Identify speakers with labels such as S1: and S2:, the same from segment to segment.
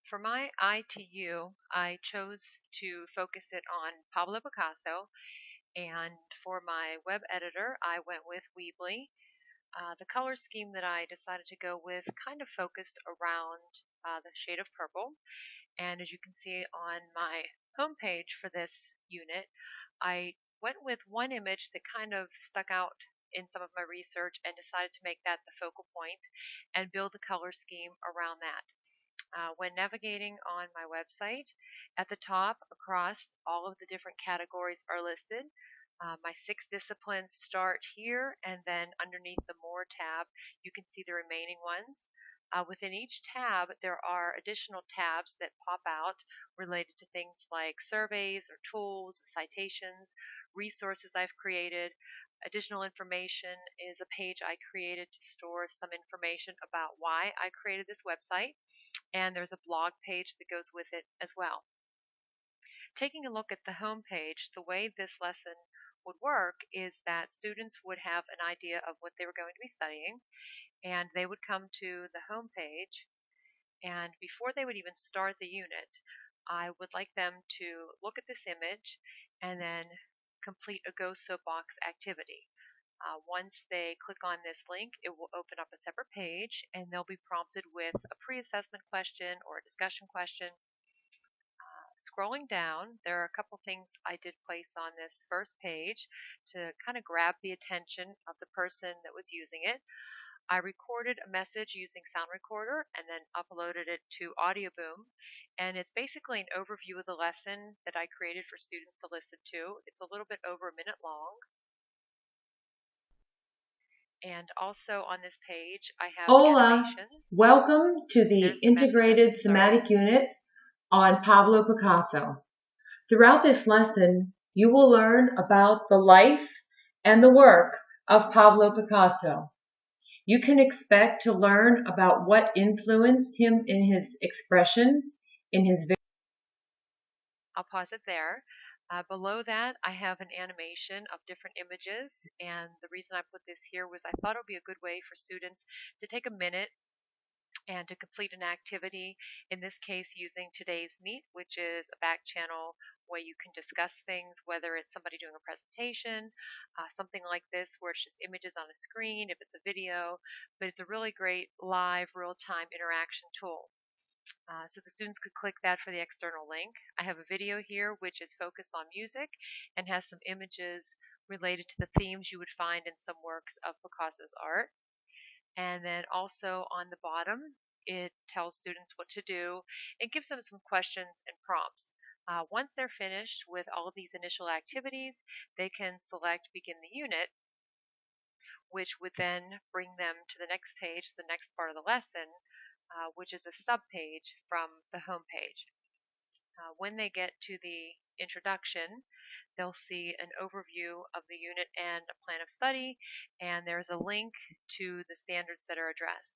S1: For my ITU, I chose to focus it on Pablo Picasso, and for my web editor, I went with Weebly. The color scheme that I decided to go with kind of focused around the shade of purple, and as you can see on my homepage for this unit, I went with one image that kind of stuck out in some of my research and decided to make that the focal point and build the color scheme around that. When navigating on my website, at the top across all of the different categories are listed. My 6 disciplines start here, and then underneath the More tab, you can see the remaining ones. Within each tab, there are additional tabs that pop out related to things like surveys or tools, citations, resources I've created. Additional information is a page I created to store some information about why I created this website, and there's a blog page that goes with it as well. Taking a look at the home page, the way this lesson would work is that students would have an idea of what they were going to be studying, and they would come to the home page, and before they would even start the unit, I would like them to look at this image and then complete a Go Soapbox activity. Once they click on this link, it will open up a separate page, and they'll be prompted with a pre-assessment question or a discussion question. Scrolling down, there are a couple things I did place on this first page to kind of grab the attention of the person that was using it. I recorded a message using Sound Recorder and then uploaded it to Audioboom, and it's basically an overview of the lesson that I created for students to listen to. It's a little bit over a minute long. And also on this page, I have
S2: Hola,
S1: animations.
S2: welcome to the
S1: There's the message at
S2: integrated
S1: the start.
S2: thematic unit on Pablo Picasso. Throughout this lesson, you will learn about the life and the work of Pablo Picasso. You can expect to learn about what influenced him in his expression, in his
S1: I'll pause it there. Below that, I have an animation of different images, and the reason I put this here was I thought it would be a good way for students to take a minute and to complete an activity, in this case using today's Meet, which is a back channel where you can discuss things, whether it's somebody doing a presentation, something like this where it's just images on a screen, if it's a video, but it's a really great live, real-time interaction tool. So the students could click that for the external link. I have a video here which is focused on music and has some images related to the themes you would find in some works of Picasso's art. And then also on the bottom, it tells students what to do. It gives them some questions and prompts. Once they're finished with all of these initial activities, they can select Begin the Unit, which would then bring them to the next page, the next part of the lesson, which is a sub-page from the home page. When they get to the introduction, they'll see an overview of the unit and a plan of study, and there's a link to the standards that are addressed.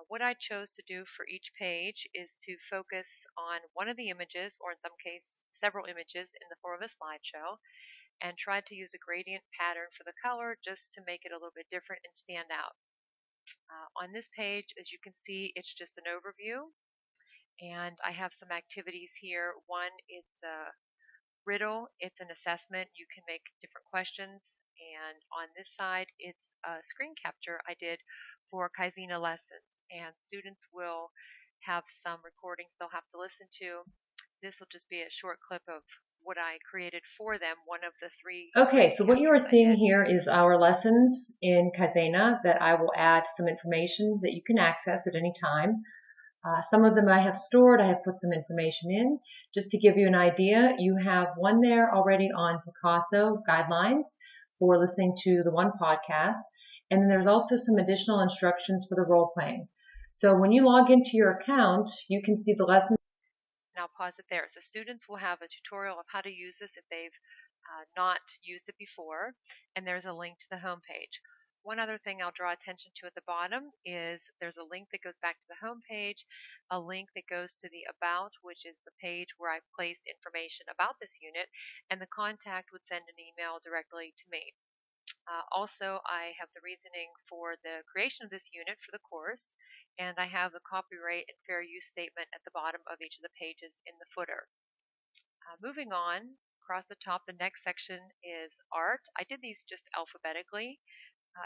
S1: What I chose to do for each page is to focus on one of the images, or in some case, several images in the form of a slideshow, and tried to use a gradient pattern for the color just to make it a little bit different and stand out. On this page, as you can see, it's just an overview, and I have some activities here. One, it's a riddle, it's an assessment. You can make different questions, and on this side, it's a screen capture I did for Kaizena lessons, and students will have some recordings they'll have to listen to. This will just be a short clip of what I created for them, one of the 3
S2: Okay, so what you are
S1: captures I
S2: seeing
S1: did.
S2: here is our lessons in Kaizena that I will add some information that you can access at any time. Some of them I have stored. I have put some information in. Just to give you an idea, you have one there already on Picasso guidelines for listening to the one podcast. And then there's also some additional instructions for the role playing. So when you log into your account, you can see the lesson.
S1: Now pause it there. So students will have a tutorial of how to use this if they've not used it before, and there's a link to the home page. One other thing I'll draw attention to at the bottom is there's a link that goes back to the home page, a link that goes to the About, which is the page where I've placed information about this unit, and the contact would send an email directly to me. Also, I have the reasoning for the creation of this unit for the course, and I have the copyright and fair use statement at the bottom of each of the pages in the footer. Moving on, across the top, the next section is art. I did these just alphabetically.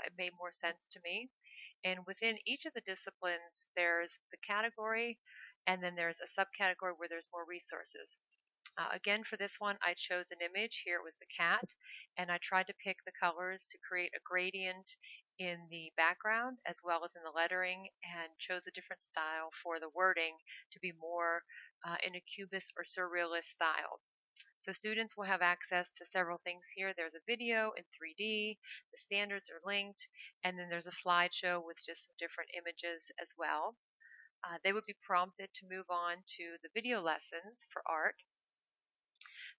S1: It made more sense to me. And within each of the disciplines, there's the category, and then there's a subcategory where there's more resources. Again, for this one, I chose an image. Here it was the cat, and I tried to pick the colors to create a gradient in the background as well as in the lettering, and chose a different style for the wording to be more in a cubist or surrealist style. So students will have access to several things here. There's a video in 3D, the standards are linked, and then there's a slideshow with just some different images as well. They would be prompted to move on to the video lessons for art.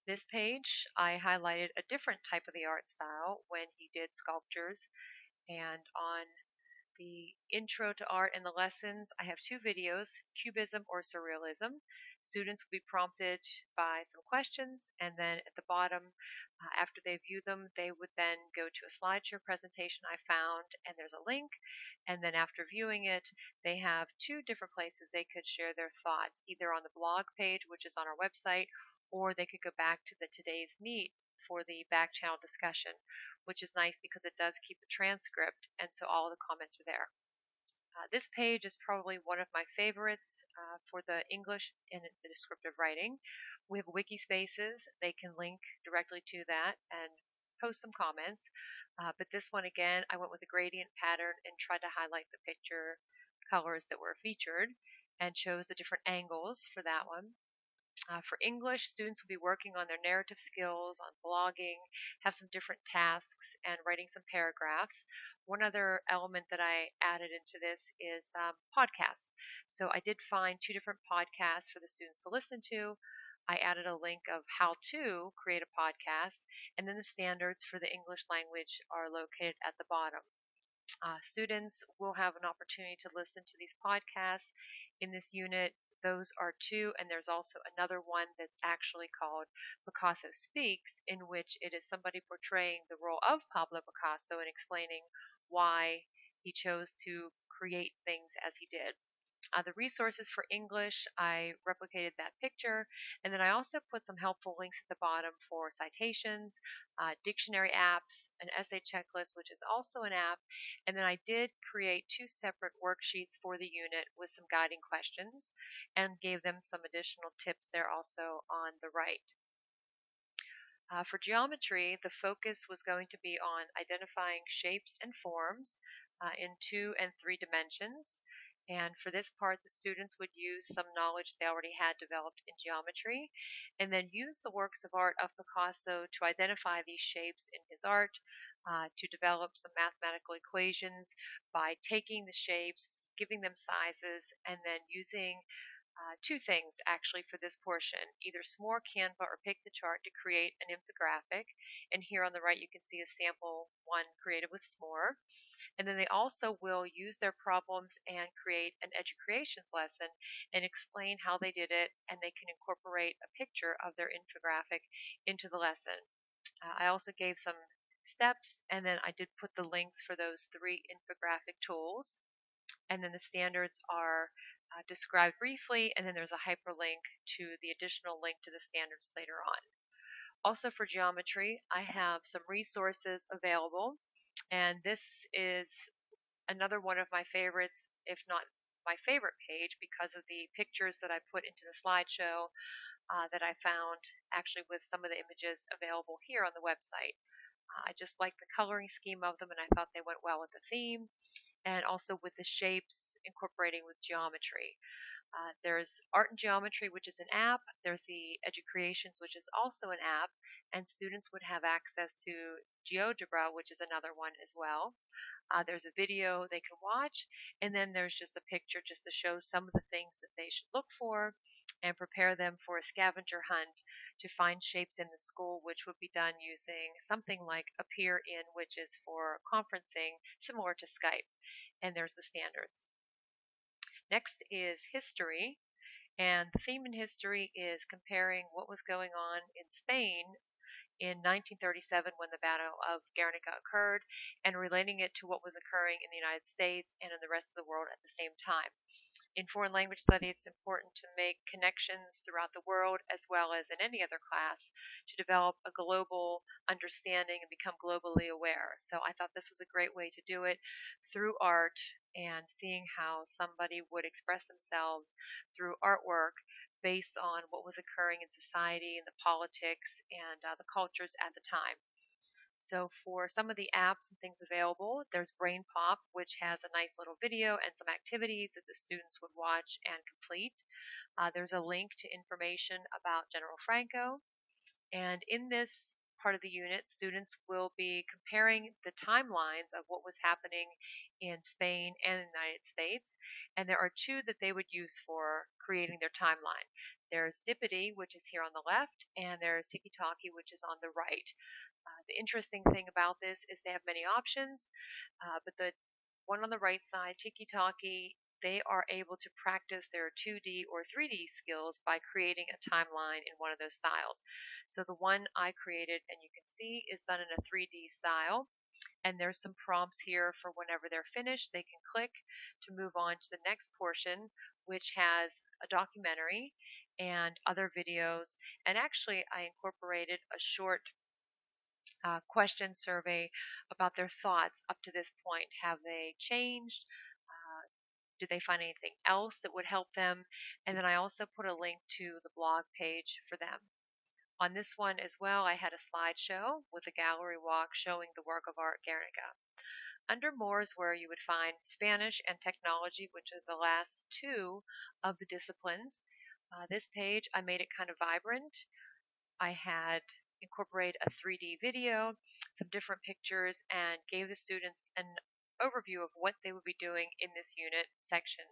S1: This page, I highlighted a different type of the art style when he did sculptures, and on the intro to art and the lessons, I have two videos, Cubism or Surrealism. Students will be prompted by some questions, and then at the bottom, after they view them, they would then go to a slideshow presentation I found, and there's a link. And then after viewing it, they have two different places they could share their thoughts, either on the blog page, which is on our website, or they could go back to the Today's Meet for the back channel discussion, which is nice because it does keep the transcript, and so all the comments are there. This page is probably one of my favorites for the English and the descriptive writing. We have wiki spaces. They can link directly to that and post some comments. But this one, again, I went with a gradient pattern and tried to highlight the picture colors that were featured and chose the different angles for that one. For English, students will be working on their narrative skills, on blogging, have some different tasks, and writing some paragraphs. One other element that I added into this is podcasts. So I did find two different podcasts for the students to listen to. I added a link of how to create a podcast, and then the standards for the English language are located at the bottom. Students will have an opportunity to listen to these podcasts in this unit. Those are two, and there's also another one that's actually called Picasso Speaks, in which it is somebody portraying the role of Pablo Picasso and explaining why he chose to create things as he did. The resources for English, I replicated that picture, and then I also put some helpful links at the bottom for citations, dictionary apps, an essay checklist, which is also an app, and then I did create two separate worksheets for the unit with some guiding questions and gave them some additional tips there also on the right. For geometry, the focus was going to be on identifying shapes and forms in 2 and 3 dimensions. And for this part, the students would use some knowledge they already had developed in geometry, and then use the works of art of Picasso to identify these shapes in his art, to develop some mathematical equations by taking the shapes, giving them sizes, and then using two things actually for this portion, either S'more, Canva, or Pick the Chart to create an infographic. And here on the right, you can see a sample one created with S'more. And then they also will use their problems and create an educreations lesson and explain how they did it, and they can incorporate a picture of their infographic into the lesson. I also gave some steps, and then I did put the links for those 3 infographic tools, and then the standards are described briefly, and then there's a hyperlink to the additional link to the standards later on. Also for geometry, I have some resources available, and this is another one of my favorites, if not my favorite page, because of the pictures that I put into the slideshow that I found actually with some of the images available here on the website. I just like the coloring scheme of them, and I thought they went well with the theme, and also with the shapes incorporating with geometry. There's Art and Geometry, which is an app. There's the Educreations, which is also an app, and students would have access to GeoGebra, which is another one as well. There's a video they can watch, and then there's just a picture just to show some of the things that they should look for and prepare them for a scavenger hunt to find shapes in the school, which would be done using something like Appear In, which is for conferencing, similar to Skype. And there's the standards. Next is history, and the theme in history is comparing what was going on in Spain in 1937 when the Battle of Guernica occurred, and relating it to what was occurring in the United States and in the rest of the world at the same time. In foreign language study, it's important to make connections throughout the world as well as in any other class to develop a global understanding and become globally aware. So I thought this was a great way to do it through art and seeing how somebody would express themselves through artwork based on what was occurring in society and the politics and the cultures at the time. So for some of the apps and things available, there's BrainPop, which has a nice little video and some activities that the students would watch and complete. There's a link to information about General Franco. And in this part of the unit, students will be comparing the timelines of what was happening in Spain and the United States. And there are two that they would use for creating their timeline. There's Dippity, which is here on the left, and there's TikTok, which is on the right. The interesting thing about this is they have many options, but the one on the right side, TikTok, they are able to practice their 2D or 3D skills by creating a timeline in one of those styles. So the one I created, and you can see, is done in a 3D style. And there's some prompts here for whenever they're finished, they can click to move on to the next portion, which has a documentary and other videos. And actually, I incorporated a short question survey about their thoughts up to this point. Have they changed? Did they find anything else that would help them? And then I also put a link to the blog page for them. On this one as well, I had a slideshow with a gallery walk showing the work of art Guernica. Under more is where you would find Spanish and technology, which are the last two of the disciplines. This page, I made it kind of vibrant. I had incorporated a 3D video, some different pictures, and gave the students an overview of what they would be doing in this unit section.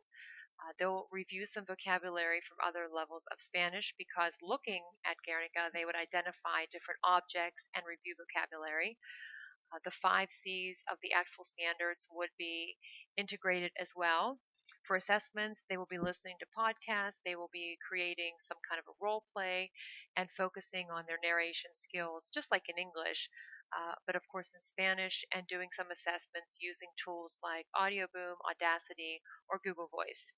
S1: They'll review some vocabulary from other levels of Spanish because looking at Guernica, they would identify different objects and review vocabulary. The 5 C's of the actual standards would be integrated as well. For assessments, they will be listening to podcasts, they will be creating some kind of a role play and focusing on their narration skills, just like in English, but of course in Spanish, and doing some assessments using tools like AudioBoom, Audacity, or Google Voice.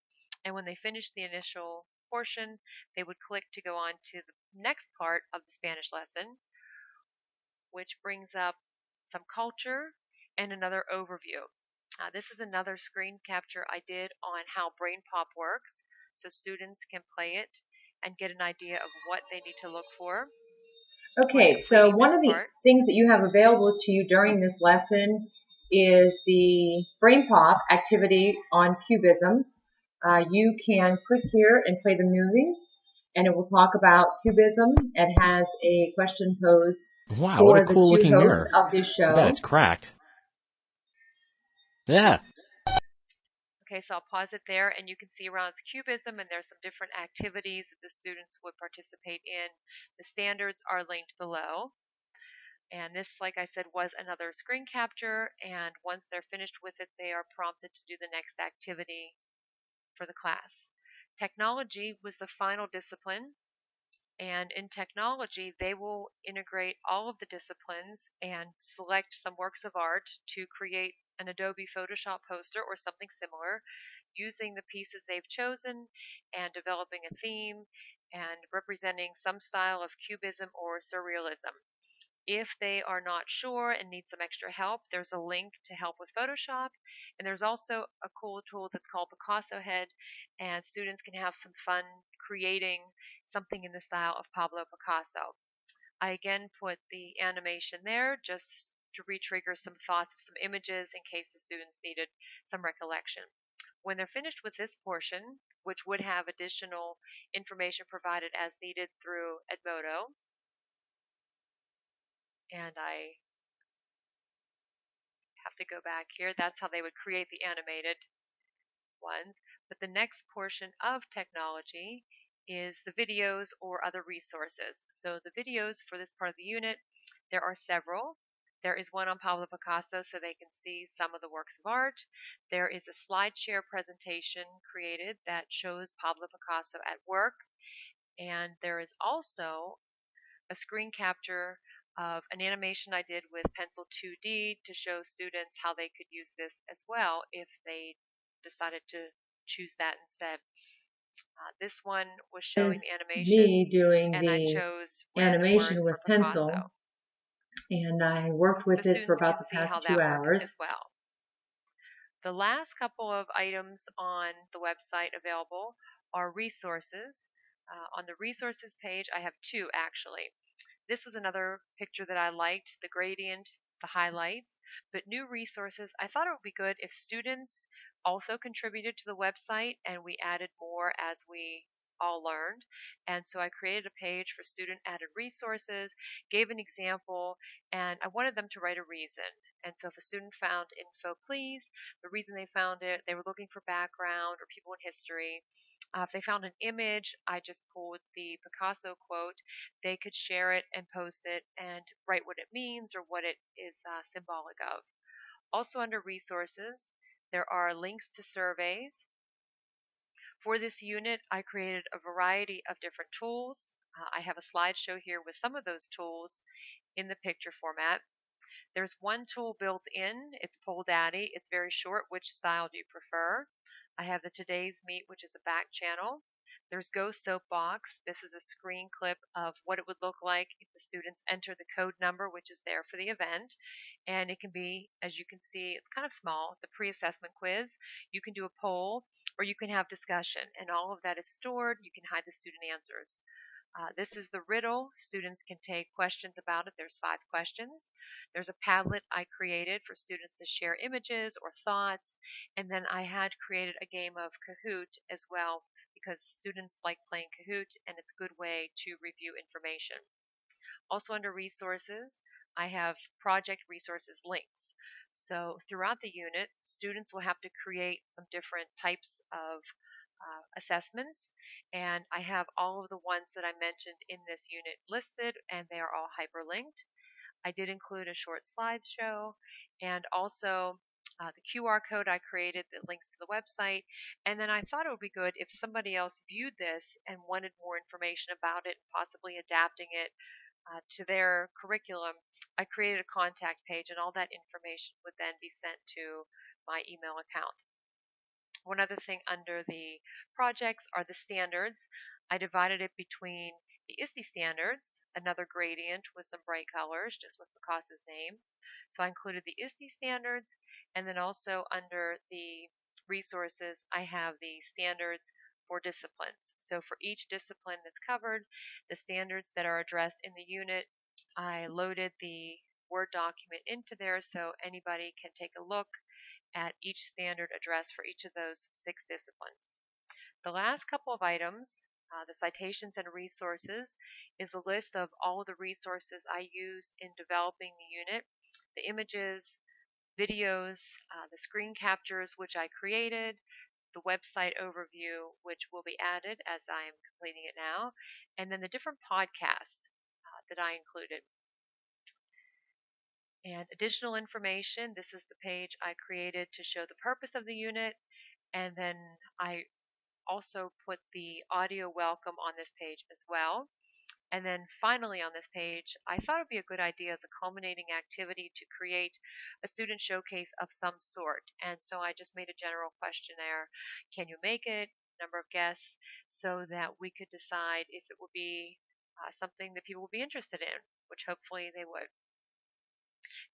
S1: And when they finish the initial portion, they would click to go on to the next part of the Spanish lesson, which brings up some culture and another overview. This is another screen capture I did on how BrainPop works, so students can play it and get an idea of what they need to look for when
S2: Okay, so
S1: completing
S2: one
S1: this
S2: of the
S1: part.
S2: things that you have available to you during this lesson is the BrainPop activity on cubism. You can click here and play the movie, and it will talk about cubism. It has a question posed
S3: Wow, what a
S2: for the
S3: cool
S2: two
S3: looking
S2: hosts
S3: mirror.
S2: of this
S3: I bet
S2: show.
S3: it's cracked. Yeah.
S1: Okay, so I'll pause it there, and you can see around cubism, and there's some different activities that the students would participate in. The standards are linked below. And this, like I said, was another screen capture, and once they're finished with it, they are prompted to do the next activity for the class. Technology was the final discipline, and in technology, they will integrate all of the disciplines and select some works of art to create an Adobe Photoshop poster or something similar using the pieces they've chosen and developing a theme and representing some style of cubism or surrealism. If they are not sure and need some extra help, there's a link to help with Photoshop. And there's also a cool tool that's called PicassoHead, and students can have some fun creating something in the style of Pablo Picasso. I again put the animation there just to re-trigger some thoughts of some images in case the students needed some recollection. When they're finished with this portion, which would have additional information provided as needed through Edmodo, and I have to go back here. That's how they would create the animated ones. But the next portion of technology is the videos or other resources. So the videos for this part of the unit, there are several. There is one on Pablo Picasso so they can see some of the works of art. There is a SlideShare presentation created that shows Pablo Picasso at work. And there is also a screen capture of an animation I did with Pencil 2D to show students how they could use this as well if they decided to choose that instead. This one was showing
S2: Is
S1: the animation,
S2: me doing
S1: and I
S2: the
S1: chose random
S2: animation
S1: words for
S2: with pencil,
S1: Picasso,
S2: and I worked
S1: so
S2: with it for
S1: students
S2: about
S1: can
S2: the
S1: see how
S2: past two
S1: that works
S2: hours.
S1: as well. The last couple of items on the website available are resources. On the resources page, I have two actually. This was another picture that I liked, the gradient, the highlights, but new resources. I thought it would be good if students also contributed to the website and we added more as we all learned. And so I created a page for student added resources, gave an example, and I wanted them to write a reason. And so if a student found info please, the reason they found it, they were looking for background or people in history. If they found an image, I just pulled the Picasso quote. They could share it and post it and write what it means or what it is symbolic of. Also, under resources, there are links to surveys. For this unit, I created a variety of different tools. I have a slideshow here with some of those tools in the picture format. There's one tool built in. It's Poll Daddy. It's very short. Which style do you prefer? I have the Today's Meet, which is a back channel. There's Go Soapbox. This is a screen clip of what it would look like if the students enter the code number, which is there for the event. And it can be, as you can see, it's kind of small, the pre-assessment quiz. You can do a poll or you can have discussion, and all of that is stored. You can hide the student answers. This is the riddle. Students can take questions about it. There's 5 questions. There's a Padlet I created for students to share images or thoughts. And then I had created a game of Kahoot as well because students like playing Kahoot and it's a good way to review information. Also under resources, I have project resources links. So throughout the unit, students will have to create some different types of assessments, and I have all of the ones that I mentioned in this unit listed, and they are all hyperlinked. I did include a short slideshow and also the QR code I created that links to the website. And then I thought it would be good if somebody else viewed this and wanted more information about it, possibly adapting it to their curriculum. I created a contact page, and all that information would then be sent to my email account. One other thing under the projects are the standards. I divided it between the ISTE standards, another gradient with some bright colors, just with Picasso's name. So I included the ISTE standards, and then also under the resources, I have the standards for disciplines. So for each discipline that's covered, the standards that are addressed in the unit, I loaded the Word document into there so anybody can take a look at each standard address for each of those 6 disciplines. The last couple of items, the citations and resources, is a list of all of the resources I used in developing the unit, the images, videos, the screen captures which I created, the website overview which will be added as I am completing it now, and then the different podcasts that I included. And additional information, this is the page I created to show the purpose of the unit, and then I also put the audio welcome on this page as well. And then finally on this page, I thought it would be a good idea as a culminating activity to create a student showcase of some sort. And so I just made a general questionnaire. Can you make it? Number of guests, so that we could decide if it would be something that people would be interested in, which hopefully they would.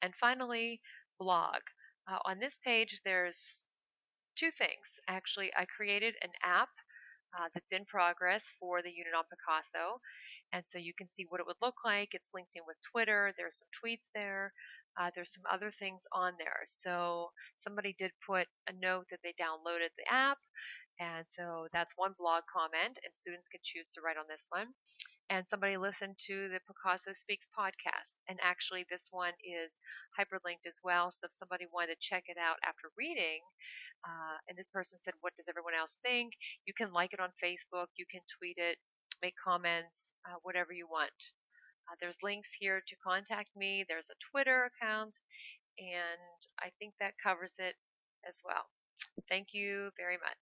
S1: And finally, blog. On this page, there's 2 things. Actually, I created an app that's in progress for the unit on Picasso. And so you can see what it would look like. It's linked in with Twitter. There's some tweets there. There's some other things on there. So somebody did put a note that they downloaded the app. And so that's one blog comment, and students can choose to write on this one. And somebody listened to the Picasso Speaks podcast. And actually, this one is hyperlinked as well. So if somebody wanted to check it out after reading, and this person said, what does everyone else think? You can like it on Facebook, you can tweet it, make comments, whatever you want. There's links here to contact me. There's a Twitter account, and I think that covers it as well. Thank you very much.